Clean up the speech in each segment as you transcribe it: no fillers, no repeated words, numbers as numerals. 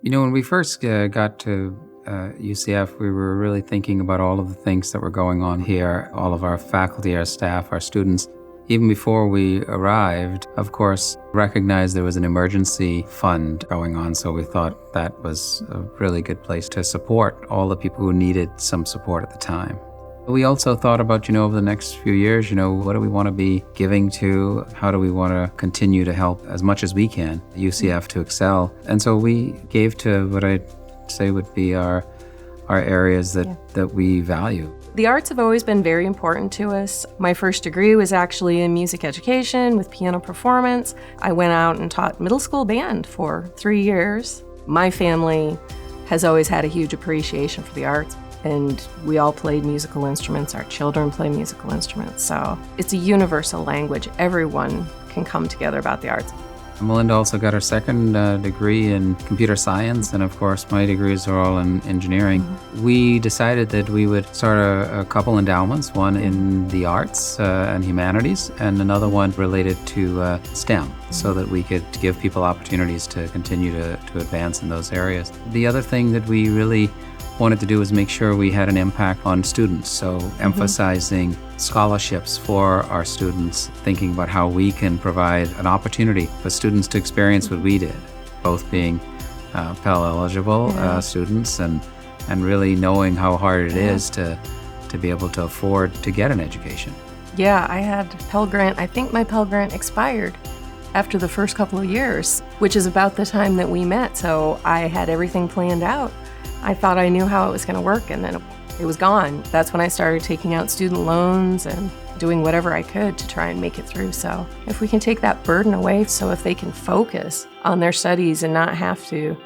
When we first got to UCF, we were really thinking about all of the things that were going on here, all of our faculty, our staff, our students. Even before we arrived, of course, recognized there was an emergency fund going on, so we thought that was a really good place to support all the people who needed some support at the time. We also thought about, over the next few years, what do we want to be giving to? How do we want to continue to help as much as we can, UCF to excel? And so we gave to what I'd say would be our areas that we value. The arts have always been very important to us. My first degree was actually in music education with piano performance. I went out and taught middle school band for 3 years. My family has always had a huge appreciation for the arts, and we all played musical instruments. Our children play musical instruments, so it's a universal language. Everyone can come together about the arts. Melinda also got her second degree in computer science, and of course my degrees are all in engineering. Mm-hmm. We decided that we would start a couple endowments, one in the arts and humanities, and another one related to STEM, so that we could give people opportunities to continue to advance in those areas. The other thing that we really wanted to do was make sure we had an impact on students, so emphasizing scholarships for our students, thinking about how we can provide an opportunity for students to experience what we did, both being Pell eligible students and really knowing how hard it is to be able to afford to get an education. Yeah, I had Pell Grant. I think my Pell Grant expired after the first couple of years, which is about the time that we met, so I had everything planned out. I thought I knew how it was going to work, and then it was gone. That's when I started taking out student loans and doing whatever I could to try and make it through. So if we can take that burden away, so if they can focus on their studies and not have to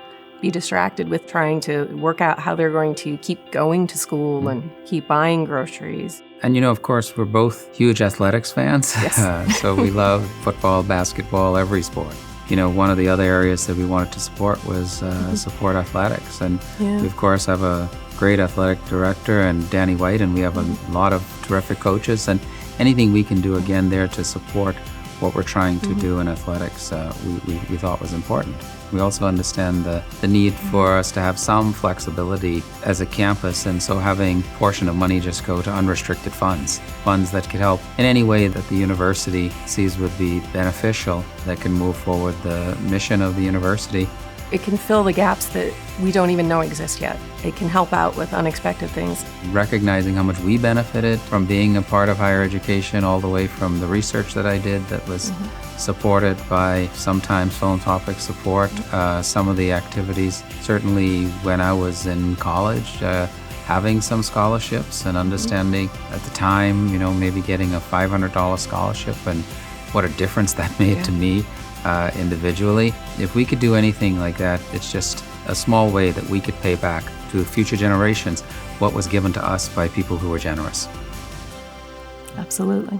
be distracted with trying to work out how they're going to keep going to school and keep buying groceries. And of course, we're both huge athletics fans. Yes. So we love football, basketball, every sport. One of the other areas that we wanted to support was support athletics. And we, of course, have a great athletic director and Danny White, and we have a lot of terrific coaches. And anything we can do, again, there to support what we're trying to do in athletics, we thought was important. We also understand the need for us to have some flexibility as a campus, and so having a portion of money just go to unrestricted funds that could help in any way that the university sees would be beneficial, that can move forward the mission of the university. It can fill the gaps that we don't even know exist yet. It can help out with unexpected things. Recognizing how much we benefited from being a part of higher education, all the way from the research that I did that was supported by sometimes philanthropic support, some of the activities. Certainly when I was in college, having some scholarships and understanding at the time, maybe getting a $500 scholarship and what a difference that made to me. Individually. If we could do anything like that, it's just a small way that we could pay back to future generations what was given to us by people who were generous. Absolutely.